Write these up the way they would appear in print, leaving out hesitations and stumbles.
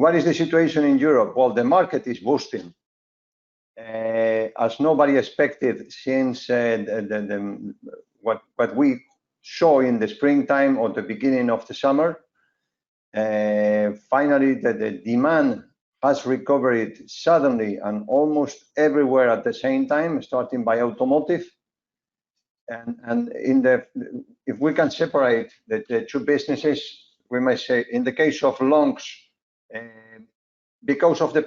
what is the situation in Europe? Well, the market is boosting, as nobody expected since what we saw in the springtime or the beginning of the summer. Finally, the demand has recovered suddenly and almost everywhere at the same time, starting by automotive. And if we can separate the two businesses, we might say in the case of longs, because of the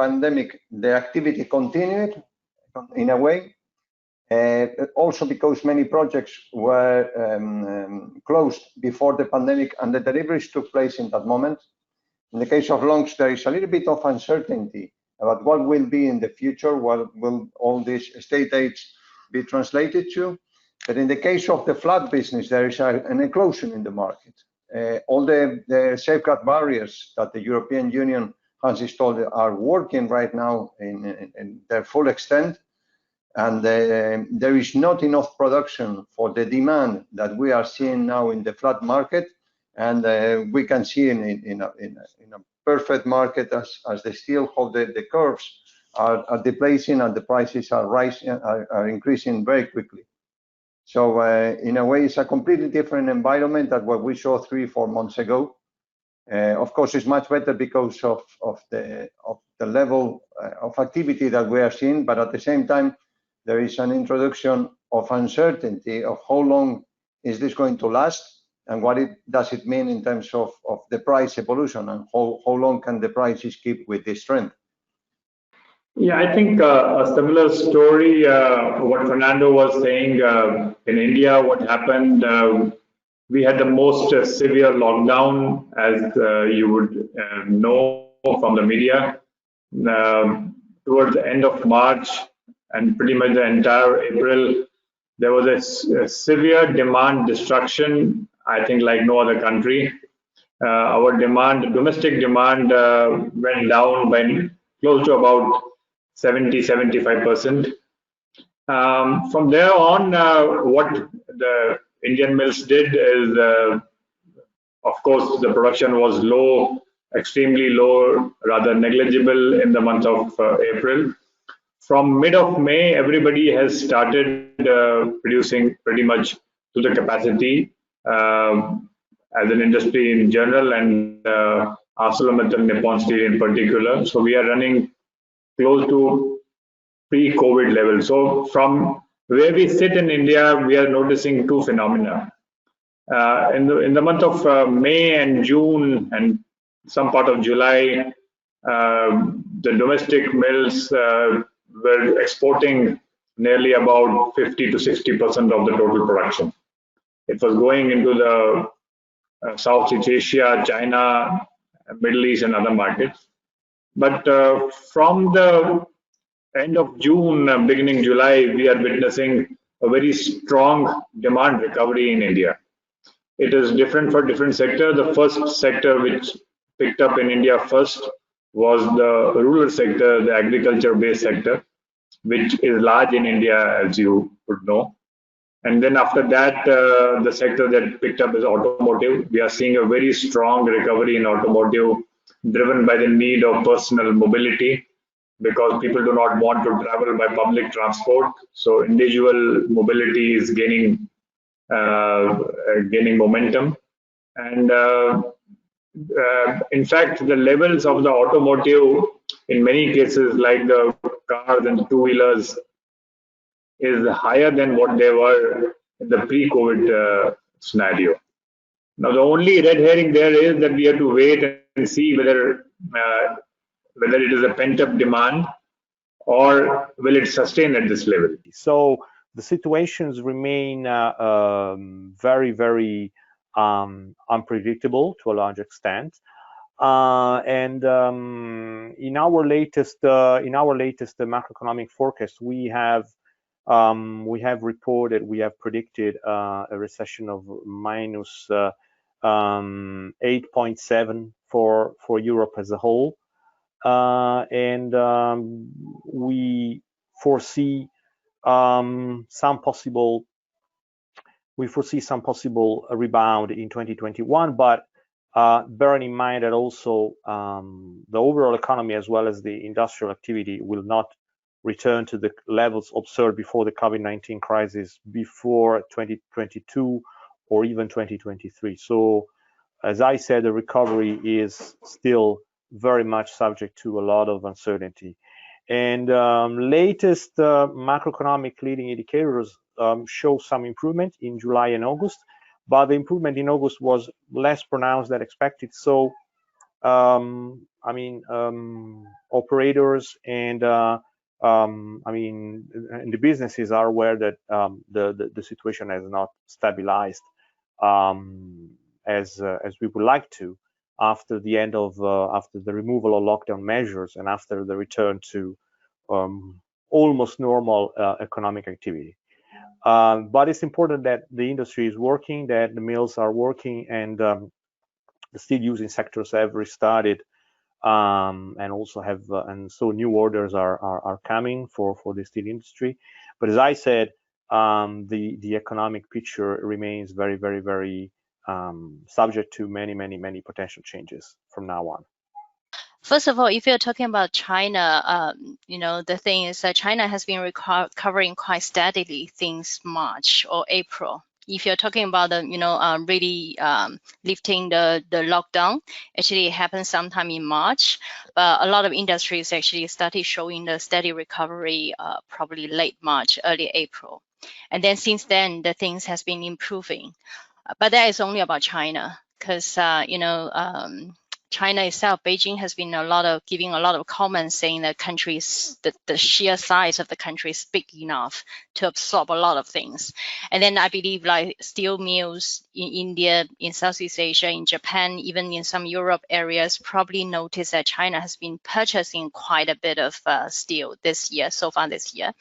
pandemic, the activity continued in a way. Also because many projects were closed before the pandemic and the deliveries took place in that moment. In the case of longs, there is a little bit of uncertainty about what will be in the future, what will all these state aids be translated to. But in the case of the flat business, there is an eclosion in the market. All the safeguard barriers that the European Union has installed are working right now in their full extent. And there is not enough production for the demand that we are seeing now in the flat market. And we can see in a perfect market as the steel hold the curves are deplacing and the prices are rising, are increasing very quickly. So in a way, it's a completely different environment than what we saw 3-4 months ago. Of course, it's much better because of the level of activity that we are seeing, but at the same time, there is an introduction of uncertainty of how long is this going to last and what does it mean in terms of the price evolution and how long can the prices keep with this trend. Yeah, I think a similar story, what Fernando was saying, in India, what happened, we had the most severe lockdown, as you would know from the media. Towards the end of March and pretty much the entire April, there was a severe demand destruction, I think like no other country. Our demand, domestic demand went down by close to about 70-75%. From there on, what the Indian mills did is, of course, the production was low, extremely low, rather negligible in the month of April. From mid of May, everybody has started producing pretty much to the capacity as an industry in general and ArcelorMittal Nippon Steel in particular. So we are running close to pre-COVID level. So from where we sit in India, we are noticing two phenomena. In the month of May and June and some part of July, the domestic mills were exporting nearly about 50 to 60% of the total production. It was going into the Southeast Asia, China, Middle East and other markets. But from the end of June, beginning July, we are witnessing a very strong demand recovery in India. It is different for different sectors. The first sector which picked up in India first was the rural sector, the agriculture-based sector, which is large in India, as you would know. And then after that, the sector that picked up is automotive. We are seeing a very strong recovery in automotive, driven by the need of personal mobility, because people do not want to travel by public transport. So individual mobility is gaining momentum. And in fact, the levels of the automotive, in many cases, like the cars and two-wheelers, is higher than what they were in the pre-COVID scenario. Now, the only red herring there is that we have to wait and see whether it is a pent-up demand or will it sustain at this level. So the situations remain very, very unpredictable to a large extent. And in our latest macroeconomic forecast, we have predicted a recession of minus 8.7 for Europe as a whole, and we foresee some possible rebound in 2021, but bearing in mind that also the overall economy as well as the industrial activity will not return to the levels observed before the COVID-19 crisis before 2022 or even 2023. So, as I said, the recovery is still very much subject to a lot of uncertainty. And latest macroeconomic leading indicators show some improvement in July and August, but the improvement in August was less pronounced than expected. So, operators and and the businesses are aware that the situation has not stabilized as we would like to after the end of after the removal of lockdown measures and after the return to almost normal economic activity. But it's important that the industry is working, that the mills are working, and the steel using sectors have restarted, and also have and so new orders are coming for the steel industry. But as I said, the economic picture remains very subject to many potential changes from now on. First of all, if you're talking about China, the thing is that China has been recovering quite steadily since March or April. If you're talking about the, really lifting the lockdown, actually it happened sometime in March, but a lot of industries actually started showing the steady recovery probably late March, early April. And then since then, the things has been improving. But that is only about China, because, China itself, Beijing has been giving a lot of comments saying that the sheer size of the country is big enough to absorb a lot of things. And then I believe like steel mills in India, in Southeast Asia, in Japan, even in some Europe areas, probably notice that China has been purchasing quite a bit of steel so far this year.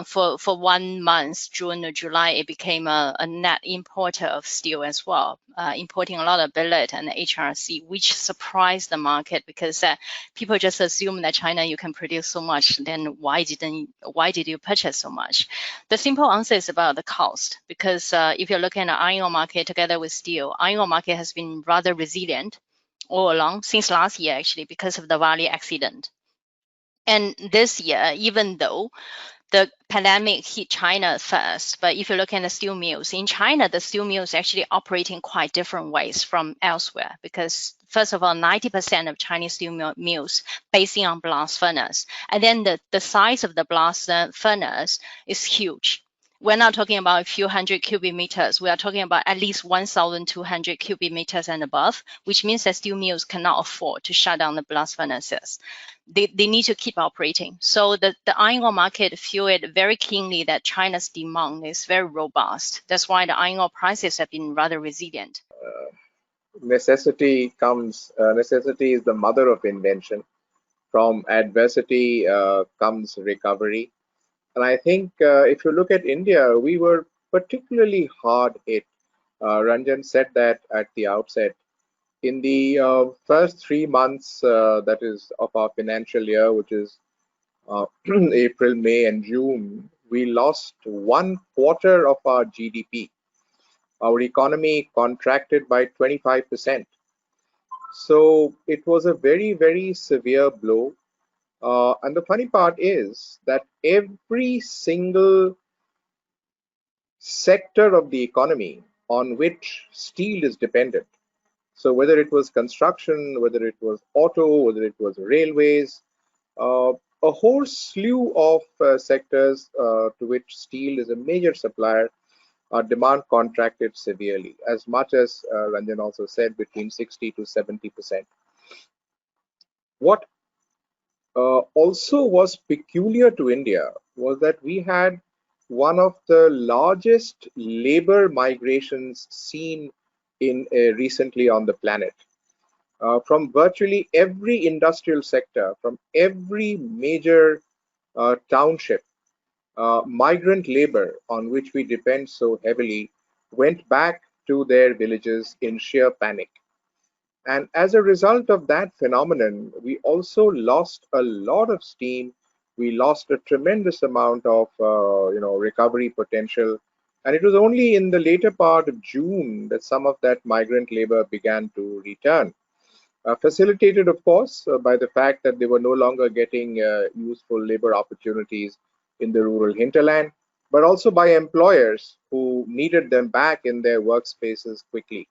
For 1 month, June or July, it became a net importer of steel as well, importing a lot of billet and HRC, which surprised the market because people just assume that China, you can produce so much, then why did you purchase so much? The simple answer is about the cost, because if you're looking at the iron ore market together with steel, iron ore market has been rather resilient all along, since last year actually, because of the Vale accident. And this year, even though the pandemic hit China first, but if you look at the steel mills, in China, the steel mills actually operate in quite different ways from elsewhere, because first of all, 90% of Chinese steel mills basing on blast furnace. And then the size of the blast furnace is huge. We're not talking about a few hundred cubic meters. We are talking about at least 1,200 cubic meters and above, which means that steel mills cannot afford to shut down the blast furnaces. They need to keep operating. So the iron ore market feel it very keenly that China's demand is very robust. That's why the iron ore prices have been rather resilient. Necessity is the mother of invention. From adversity comes recovery. And I think if you look at India, we were particularly hard hit. Ranjan said that at the outset. In the first 3 months, that is of our financial year, which is April, May, and June, we lost 1/4 of our GDP. Our economy contracted by 25%. So it was a very severe blow. And the funny part is that every single sector of the economy on which steel is dependent, so whether it was construction, whether it was auto, whether it was railways, a whole slew of sectors to which steel is a major supplier, demand contracted severely, as much as Ranjan also said, between 60 to 70%. What also was peculiar to India was that we had one of the largest labor migrations seen in recently on the planet. From virtually every industrial sector, from every major township, migrant labor on which we depend so heavily went back to their villages in sheer panic. And as a result of that phenomenon, we also lost a lot of steam. We lost a tremendous amount of recovery potential And it was only in the later part of June that some of that migrant labor began to return. Facilitated, of course, by the fact that they were no longer getting useful labor opportunities in the rural hinterland, but also by employers who needed them back in their workspaces quickly.